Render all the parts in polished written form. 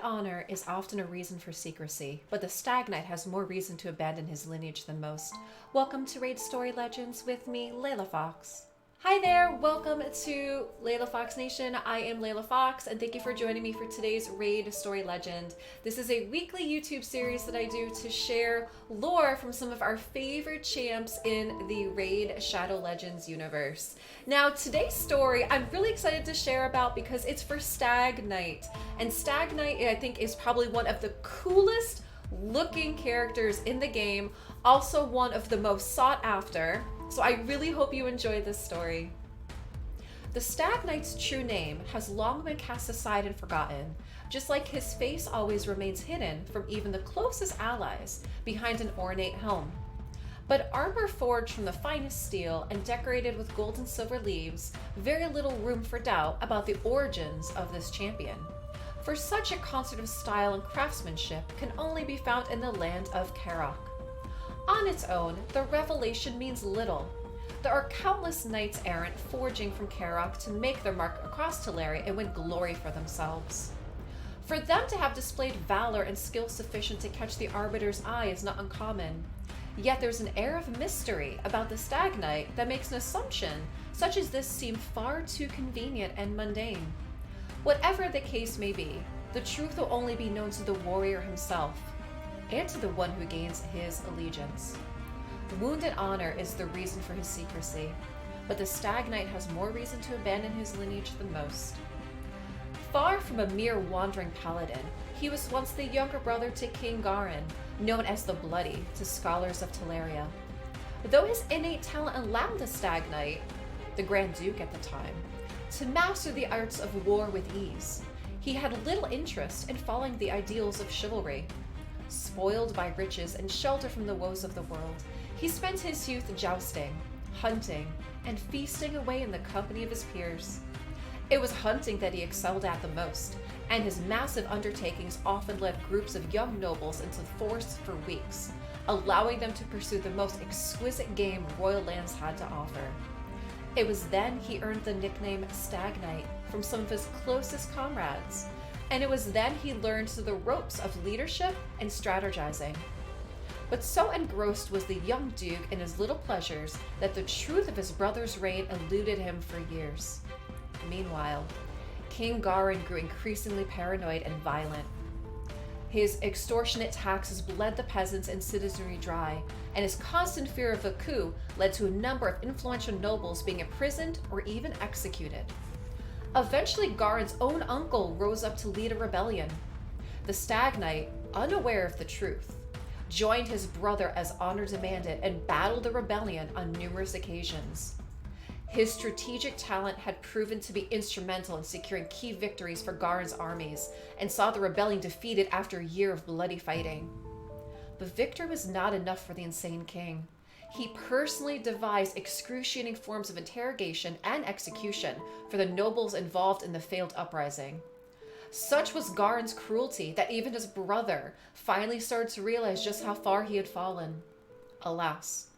honor is often a reason for secrecy, but the Stag Knight has more reason to abandon his lineage than most. Welcome to Raid Story Legends with me, LeilaFox. Hi there, welcome to LeilaFoxNation. I am LeilaFox, and thank you for joining me for today's Raid Story Legend. This is a weekly YouTube series that I do to share lore from some of our favorite champs in the Raid Shadow Legends universe. Now, today's story I'm really excited to share about because it's for Stag Knight. And Stag Knight, I think, is probably one of the coolest looking characters in the game, also one of the most sought after. So I really hope you enjoy this story. The Stag Knight's true name has long been cast aside and forgotten, just like his face always remains hidden from even the closest allies behind an ornate helm. But armor forged from the finest steel and decorated with gold and silver leaves, very little room for doubt about the origins of this champion. For such a concert of style and craftsmanship can only be found in the land of Karok. On its own, the revelation means little. There are countless knights errant forging from Karok to make their mark across Teleria and win glory for themselves. For them to have displayed valor and skill sufficient to catch the Arbiter's eye is not uncommon. Yet there's an air of mystery about the Stag Knight that makes an assumption such as this seem far too convenient and mundane. Whatever the case may be, the truth will only be known to the warrior himself, and to the one who gains his allegiance. Wounded honor is the reason for his secrecy, but the Stag Knight has more reason to abandon his lineage than most. Far from a mere wandering paladin, he was once the younger brother to King Garin, known as the Bloody to scholars of Teleria. Though his innate talent allowed the Stag Knight, the Grand Duke at the time, to master the arts of war with ease, he had little interest in following the ideals of chivalry. Spoiled by riches and shelter from the woes of the world, he spent his youth jousting, hunting, and feasting away in the company of his peers. It was hunting that he excelled at the most, and his massive undertakings often led groups of young nobles into forests for weeks, allowing them to pursue the most exquisite game royal lands had to offer. It was then he earned the nickname Stag Knight from some of his closest comrades, and it was then he learned the ropes of leadership and strategizing. But so engrossed was the young Duke in his little pleasures that the truth of his brother's reign eluded him for years. Meanwhile, King Garin grew increasingly paranoid and violent. His extortionate taxes bled the peasants and citizenry dry, and his constant fear of a coup led to a number of influential nobles being imprisoned or even executed. Eventually, Garin's own uncle rose up to lead a rebellion. The Stag Knight, unaware of the truth, joined his brother as honor demanded and battled the rebellion on numerous occasions. His strategic talent had proven to be instrumental in securing key victories for Garin's armies and saw the rebellion defeated after a year of bloody fighting. But victory was not enough for the insane king. He personally devised excruciating forms of interrogation and execution for the nobles involved in the failed uprising. Such was Garin's cruelty that even his brother finally started to realize just how far he had fallen. Alas,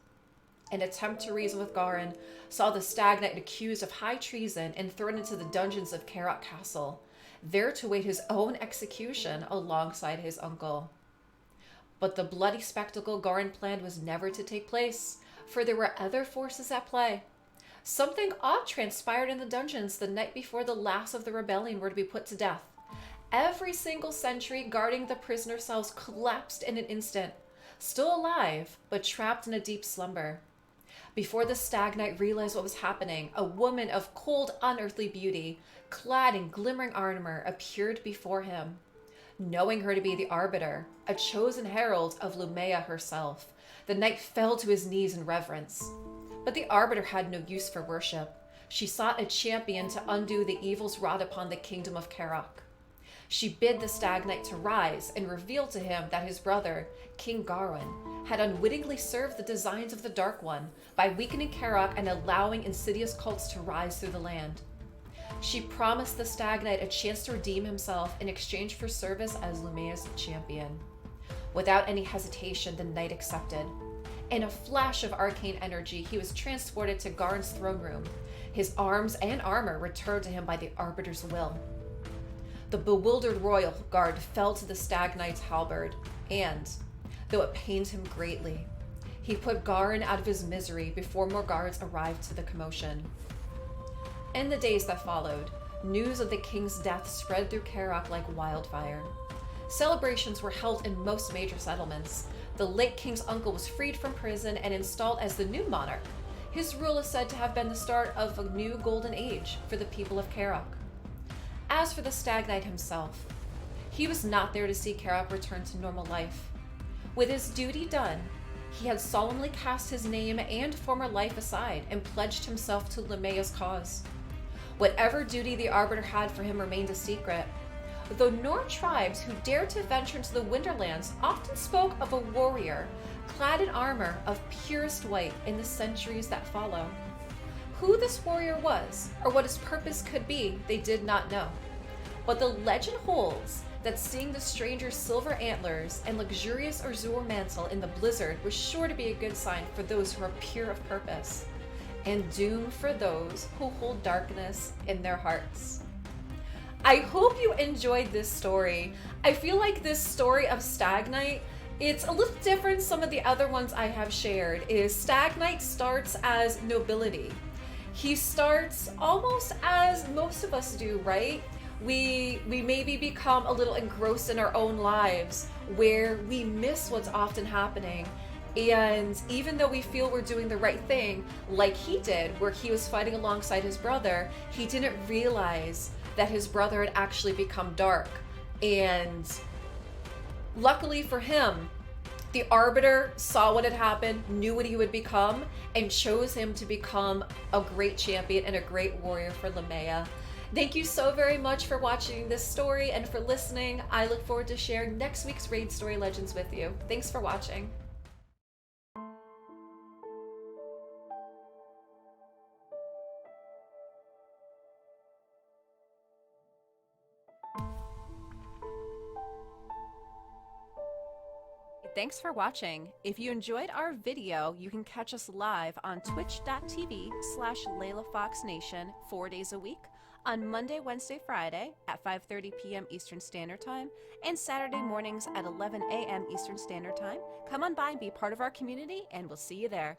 an attempt to reason with Garin saw the Stag Knight accused of high treason and thrown into the dungeons of Karok Castle, there to wait his own execution alongside his uncle. But the bloody spectacle Garin planned was never to take place, for there were other forces at play. Something odd transpired in the dungeons the night before the last of the rebellion were to be put to death. Every single sentry guarding the prisoner cells collapsed in an instant, still alive, but trapped in a deep slumber. Before the Stag Knight realized what was happening, a woman of cold, unearthly beauty, clad in glimmering armor, appeared before him. Knowing her to be the Arbiter, a chosen herald of Lumea herself, the knight fell to his knees in reverence. But the Arbiter had no use for worship. She sought a champion to undo the evils wrought upon the kingdom of Karok. She bid the Stag Knight to rise and reveal to him that his brother, King Garin, had unwittingly served the designs of the Dark One by weakening Karok and allowing insidious cults to rise through the land. She promised the Stag Knight a chance to redeem himself in exchange for service as Lumea's champion. Without any hesitation, the knight accepted. In a flash of arcane energy, he was transported to Garin's throne room. His arms and armor returned to him by the Arbiter's will. The bewildered royal guard fell to the Stag Knight's halberd, and, though it pained him greatly, he put Garin out of his misery before more guards arrived to the commotion. In the days that followed, news of the king's death spread through Karak like wildfire. Celebrations were held in most major settlements. The late king's uncle was freed from prison and installed as the new monarch. His rule is said to have been the start of a new golden age for the people of Karak. As for the Stag Knight himself, he was not there to see Karak return to normal life. With his duty done, he had solemnly cast his name and former life aside and pledged himself to Lemaia's cause. Whatever duty the Arbiter had for him remained a secret, though Nord tribes who dared to venture into the Winterlands often spoke of a warrior clad in armor of purest white in the centuries that follow. Who this warrior was, or what his purpose could be, they did not know. But the legend holds that seeing the stranger's silver antlers and luxurious azure mantle in the blizzard was sure to be a good sign for those who are pure of purpose, and doom for those who hold darkness in their hearts. I hope you enjoyed this story. I feel like this story of Stag Knight, it's a little different some of the other ones I have shared. Stag Knight starts as nobility. He starts almost as most of us do, right? We maybe become a little engrossed in our own lives where we miss what's often happening. And even though we feel we're doing the right thing, like he did, where he was fighting alongside his brother, he didn't realize that his brother had actually become dark. And luckily for him, the Arbiter saw what had happened, knew what he would become, and chose him to become a great champion and a great warrior for Leila. Thank you so very much for watching this story and for listening. I look forward to sharing next week's Raid Story Legends with you. Thanks for watching. Thanks for watching. If you enjoyed our video, you can catch us live on twitch.tv/LeilaFoxNation 4 days a week on Monday, Wednesday, Friday at 5:30 p.m. Eastern Standard Time and Saturday mornings at 11 a.m. Eastern Standard Time. Come on by and be part of our community, and we'll see you there.